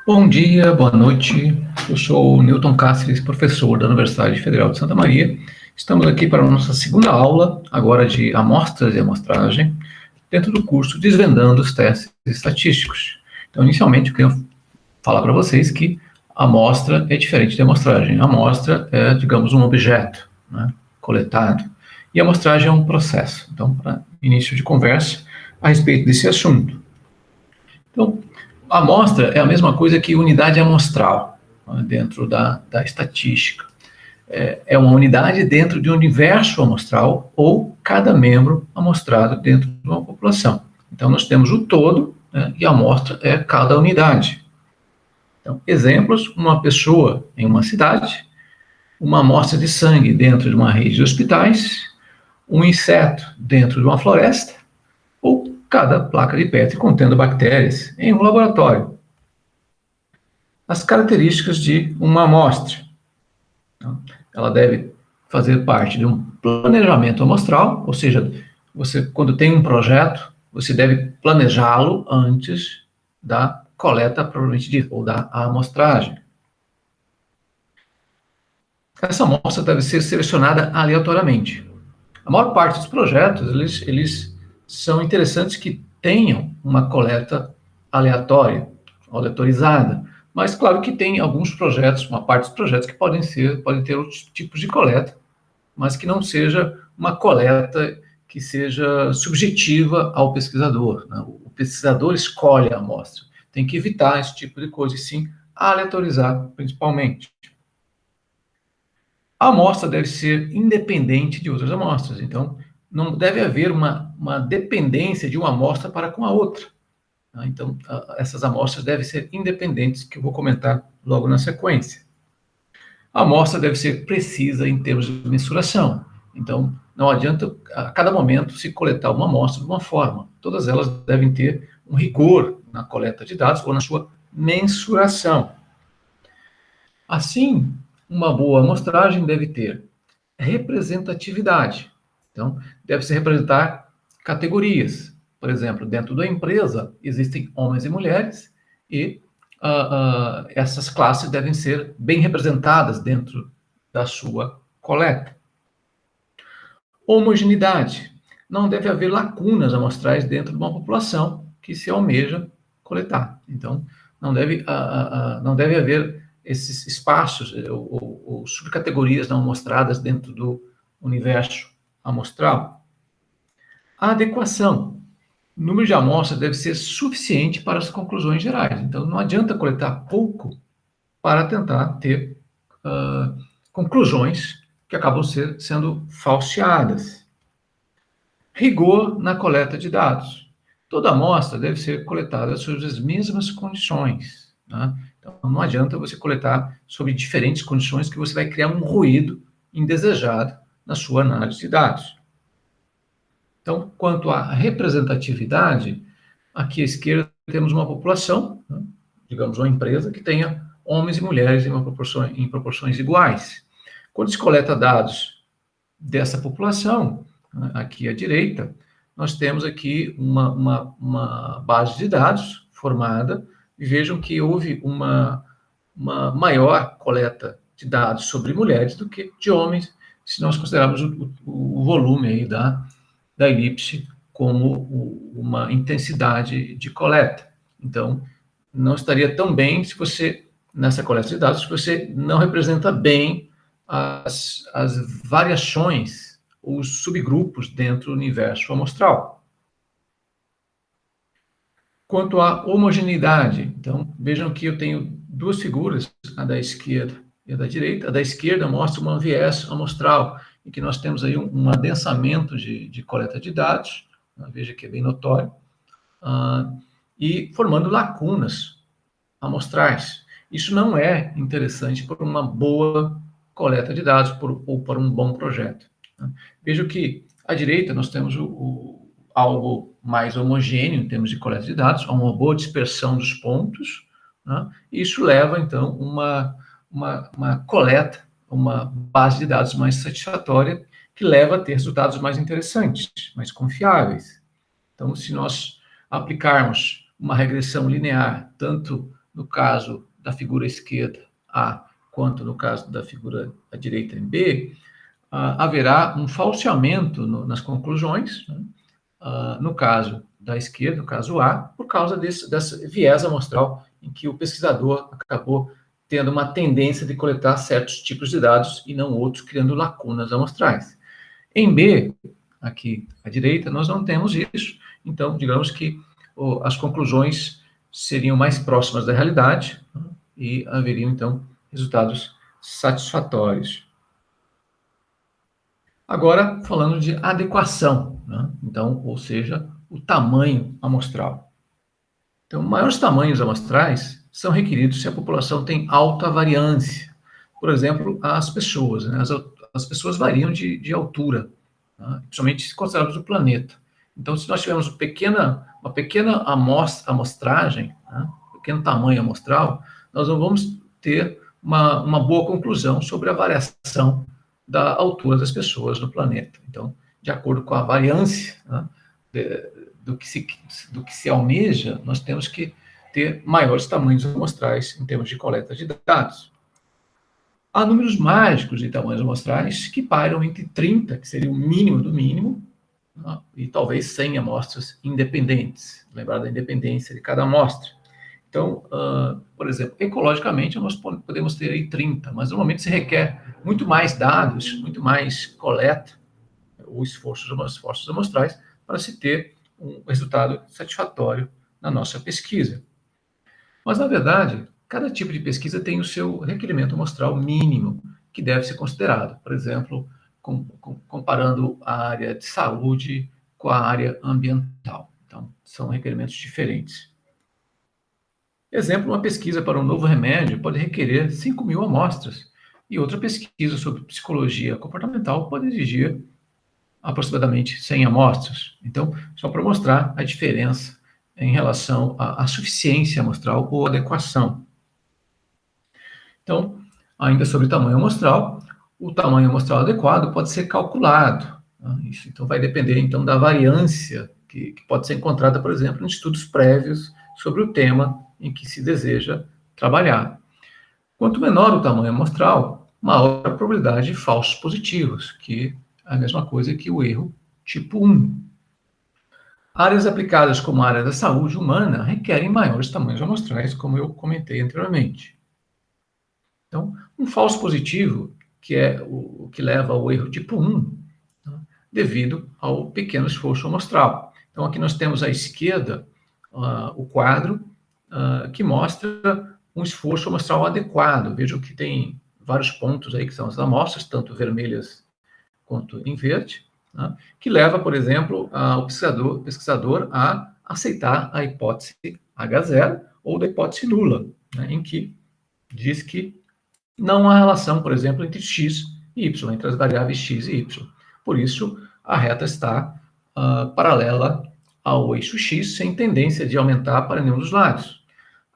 Bom dia, boa noite. Eu sou o Newton Cáceres, professor da Universidade Federal de Santa Maria. Estamos aqui para a nossa segunda aula, agora de amostras e amostragem, dentro do curso Desvendando os Testes Estatísticos. Então, inicialmente, eu queria falar para vocês que a amostra é diferente da amostragem. A amostra é, digamos, um objeto, né, coletado, e a amostragem é um processo. Então, para início de conversa a respeito desse assunto. Então, a amostra é a mesma coisa que unidade amostral, né, dentro da estatística. É uma unidade dentro de um universo amostral ou cada membro amostrado dentro de uma população. Então, nós temos o todo, né, e a amostra é cada unidade. Então, exemplos: uma pessoa em uma cidade, uma amostra de sangue dentro de uma rede de hospitais, um inseto dentro de uma floresta, ou cada placa de Petri contendo bactérias em um laboratório. As características de uma amostra. Ela deve fazer parte de um planejamento amostral, ou seja, você, quando tem um projeto, você deve planejá-lo antes da coleta propriamente dita, ou da amostragem. Essa amostra deve ser selecionada aleatoriamente. A maior parte dos projetos, eles são interessantes que tenham uma coleta aleatória, aleatorizada. Mas, claro que tem alguns projetos, uma parte dos projetos que podem ter outros tipos de coleta, mas que não seja uma coleta que seja subjetiva ao pesquisador, né? O pesquisador escolhe a amostra. Tem que evitar esse tipo de coisa, e sim aleatorizar, principalmente. A amostra deve ser independente de outras amostras, então não deve haver uma dependência de uma amostra para com a outra. Então, essas amostras devem ser independentes, que eu vou comentar logo na sequência. A amostra deve ser precisa em termos de mensuração. Então, não adianta a cada momento se coletar uma amostra de uma forma. Todas elas devem ter um rigor na coleta de dados ou na sua mensuração. Assim, uma boa amostragem deve ter representatividade. Então, deve-se representar categorias. Por exemplo, dentro da empresa existem homens e mulheres e essas classes devem ser bem representadas dentro da sua coleta. Homogeneidade. Não deve haver lacunas amostrais dentro de uma população que se almeja coletar. Então, não deve haver esses espaços ou subcategorias não amostradas dentro do universo amostral. A adequação. O número de amostras deve ser suficiente para as conclusões gerais. Então, não adianta coletar pouco para tentar ter conclusões que acabam sendo falseadas. Rigor na coleta de dados. Toda amostra deve ser coletada sob as mesmas condições, né? Então, não adianta você coletar sob diferentes condições, que você vai criar um ruído indesejado na sua análise de dados. Então, quanto à representatividade, aqui à esquerda temos uma população, né, digamos uma empresa, que tenha homens e mulheres em proporções iguais. Quando se coleta dados dessa população, né, aqui à direita, nós temos aqui uma base de dados formada, e vejam que houve uma maior coleta de dados sobre mulheres do que de homens, se nós considerarmos o volume aí da elipse como uma intensidade de coleta. Então, não estaria tão bem se você, nessa coleta de dados, se você não representa bem as variações, os subgrupos dentro do universo amostral. Quanto à homogeneidade, então, vejam que eu tenho duas figuras, a da esquerda e a da direita. A da esquerda mostra um viés amostral, em que nós temos aí um adensamento de coleta de dados, veja que é bem notório, e formando lacunas amostrais. Isso não é interessante para uma boa coleta de dados ou para um bom projeto. Veja que à direita nós temos algo mais homogêneo em termos de coleta de dados, a uma boa dispersão dos pontos, né? Isso leva, então, uma coleta, uma base de dados mais satisfatória, que leva a ter resultados mais interessantes, mais confiáveis. Então, se nós aplicarmos uma regressão linear, tanto no caso da figura esquerda A, quanto no caso da figura à direita em B, haverá um falseamento nas conclusões, né? No caso da esquerda, no caso A, por causa desse viés amostral em que o pesquisador acabou tendo uma tendência de coletar certos tipos de dados e não outros, criando lacunas amostrais. Em B, aqui à direita, nós não temos isso, então, digamos que as conclusões seriam mais próximas da realidade, né? E haveriam, então, resultados satisfatórios. Agora, falando de adequação, né? Então, ou seja, o tamanho amostral. Então, maiores tamanhos amostrais são requeridos se a população tem alta variância. Por exemplo, as pessoas, né? As pessoas variam de altura, né? Principalmente se considerarmos o planeta. Então, se nós tivermos uma pequena amostragem, né? Um pequeno tamanho amostral, nós não vamos ter uma boa conclusão sobre a variação da altura das pessoas no planeta. Então, de acordo com a variância, né, do que se almeja, nós temos que ter maiores tamanhos amostrais em termos de coleta de dados. Há números mágicos de tamanhos amostrais que pairam entre 30, que seria o mínimo do mínimo, né, e talvez 100 amostras independentes. Lembrar da independência de cada amostra. Então, por exemplo, ecologicamente, nós podemos ter aí 30, mas normalmente se requer muito mais dados, muito mais coleta, ou esforços amostrais, para se ter um resultado satisfatório na nossa pesquisa. Mas, na verdade, cada tipo de pesquisa tem o seu requerimento amostral mínimo, que deve ser considerado. Por exemplo, comparando a área de saúde com a área ambiental. Então, são requerimentos diferentes. Exemplo, uma pesquisa para um novo remédio pode requerer 5.000 amostras, e outra pesquisa sobre psicologia comportamental pode exigir aproximadamente 100 amostras. Então, só para mostrar a diferença em relação à suficiência amostral ou adequação. Então, ainda sobre tamanho amostral, o tamanho amostral adequado pode ser calculado, né? Isso, então, vai depender então da variância que pode ser encontrada, por exemplo, em estudos prévios sobre o tema em que se deseja trabalhar. Quanto menor o tamanho amostral, maior a probabilidade de falsos positivos, que é a mesma coisa que o erro tipo 1. Áreas aplicadas como a área da saúde humana requerem maiores tamanhos amostrais, como eu comentei anteriormente. Então, um falso positivo, que é o que leva ao erro tipo 1, né, devido ao pequeno esforço amostral. Então, aqui nós temos à esquerda o quadro que mostra um esforço amostral adequado. Vejam que tem vários pontos aí que são as amostras, tanto vermelhas quanto em verde, né, que leva, por exemplo, o pesquisador a aceitar a hipótese H0 ou da hipótese nula, né, em que diz que não há relação, por exemplo, entre x e y, entre as variáveis x e y. Por isso, a reta está paralela ao eixo x, sem tendência de aumentar para nenhum dos lados.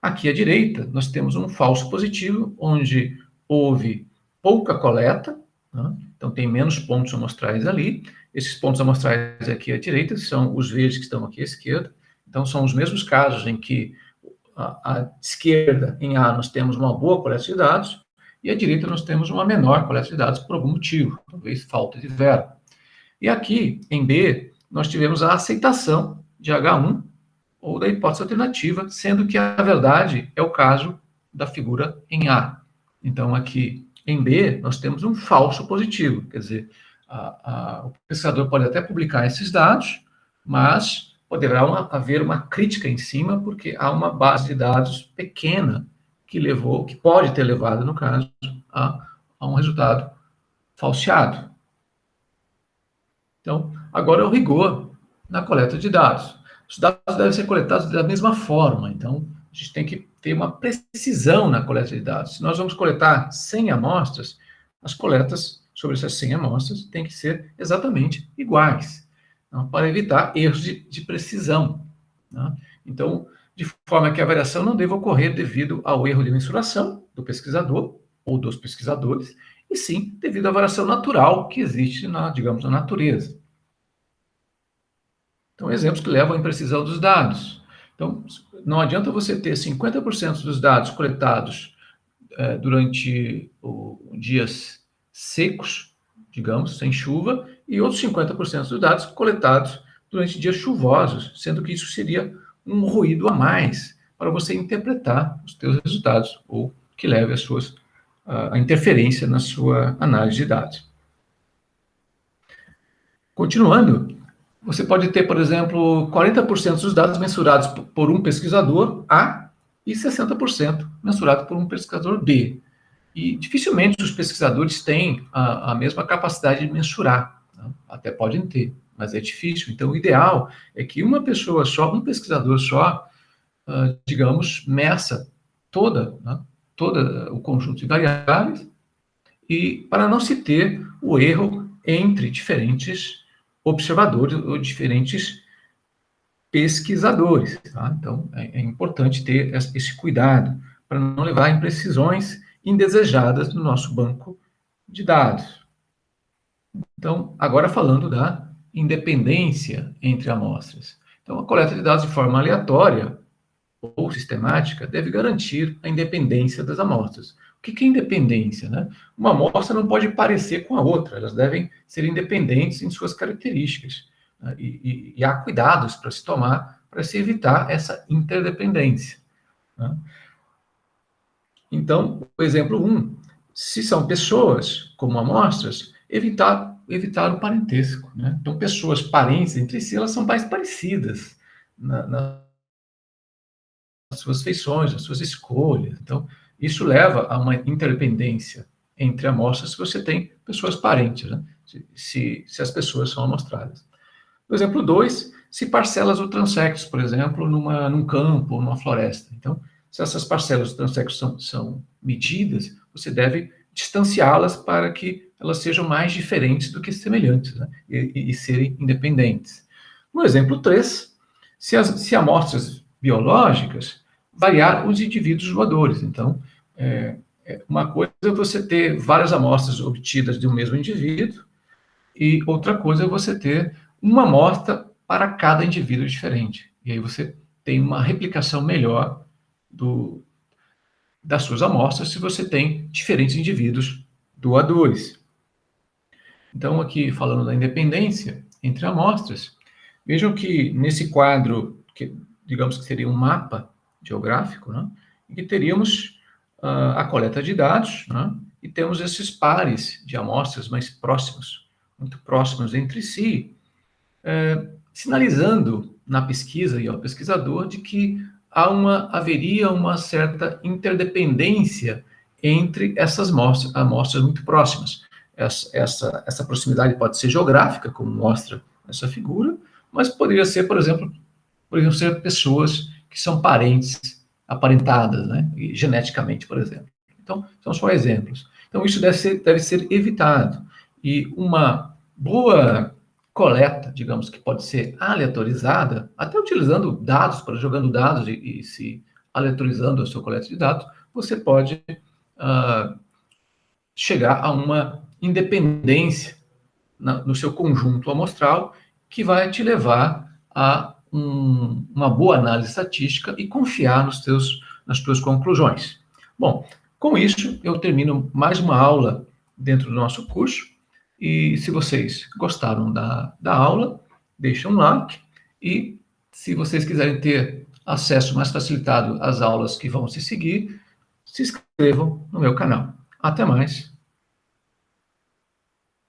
Aqui à direita, nós temos um falso positivo, onde houve pouca coleta, né? Então tem menos pontos amostrais ali. Esses pontos amostrais aqui à direita são os verdes que estão aqui à esquerda. Então são os mesmos casos em que à esquerda, em A, nós temos uma boa coleta de dados, e à direita nós temos uma menor coleta de dados por algum motivo, talvez falta de verbo. E aqui, em B, nós tivemos a aceitação de H1 ou da hipótese alternativa, sendo que a verdade é o caso da figura em A. Então, aqui em B, nós temos um falso positivo, quer dizer, o pesquisador pode até publicar esses dados, mas poderá haver uma crítica em cima, porque há uma base de dados pequena que pode ter levado, no caso, a um resultado falseado. Então, agora é o rigor na coleta de dados. Os dados devem ser coletados da mesma forma, então a gente tem que ter uma precisão na coleta de dados. Se nós vamos coletar 100 amostras, as coletas sobre essas 100 amostras têm que ser exatamente iguais, não, para evitar erros de precisão, né? Então, de forma que a variação não deva ocorrer devido ao erro de mensuração do pesquisador ou dos pesquisadores, e sim devido à variação natural que existe digamos, na natureza. Então, exemplos que levam à imprecisão dos dados. Então, não adianta você ter 50% dos dados coletados durante dias secos, digamos, sem chuva, e outros 50% dos dados coletados durante dias chuvosos, sendo que isso seria um ruído a mais para você interpretar os seus resultados, ou que leve a interferência na sua análise de dados. Continuando, você pode ter, por exemplo, 40% dos dados mensurados por um pesquisador A e 60% mensurados por um pesquisador B. E dificilmente os pesquisadores têm a mesma capacidade de mensurar, né? Até podem ter, mas é difícil. Então, o ideal é que uma pessoa só, um pesquisador só, digamos, meça né, todo o conjunto de variáveis, e para não se ter o erro entre diferentes observadores ou diferentes pesquisadores. Tá? Então, é importante ter esse cuidado para não levar a imprecisões indesejadas no nosso banco de dados. Então, agora falando da independência entre amostras. Então, a coleta de dados de forma aleatória ou sistemática deve garantir a independência das amostras. O que é independência? Né? Uma amostra não pode parecer com a outra, elas devem ser independentes em suas características. Né? E há cuidados para se tomar para se evitar essa interdependência. Né? Então, o exemplo 1, se são pessoas como amostras, evitar o parentesco. Né? Então, pessoas parentes entre si, elas são mais parecidas nas suas feições, nas suas escolhas. Então, isso leva a uma interdependência entre amostras se você tem pessoas parentes, né? se as pessoas são amostradas. No exemplo 2, se parcelas ou transectos, por exemplo, num campo ou numa floresta. Então, se essas parcelas ou transectos são medidas, você deve distanciá-las para que elas sejam mais diferentes do que semelhantes, né? e serem independentes. No exemplo 3, se amostras biológicas, variar os indivíduos doadores. Então, uma coisa é você ter várias amostras obtidas de um mesmo indivíduo, e outra coisa é você ter uma amostra para cada indivíduo diferente. E aí você tem uma replicação melhor das suas amostras se você tem diferentes indivíduos doadores. Então, aqui falando da independência entre amostras, vejam que nesse quadro, que digamos que seria um mapa geográfico, né, em que teríamos a coleta de dados, né, e temos esses pares de amostras mais próximos, muito próximos entre si, sinalizando na pesquisa e ao pesquisador de que haveria uma certa interdependência entre essas amostras muito próximas. Essa proximidade pode ser geográfica, como mostra essa figura, mas poderia ser, por exemplo, poderiam ser pessoas que são parentes aparentadas, né, geneticamente, por exemplo. Então, são só exemplos. Então, isso deve ser evitado. E uma boa coleta, digamos, que pode ser aleatorizada, até utilizando dados, jogando dados e se aleatorizando a sua coleta de dados, você pode chegar a uma independência no seu conjunto amostral que vai te levar a uma boa análise estatística e confiar nas tuas conclusões. Bom, com isso, eu termino mais uma aula dentro do nosso curso. E se vocês gostaram da aula, deixem um like. E se vocês quiserem ter acesso mais facilitado às aulas que vão se seguir, se inscrevam no meu canal. Até mais.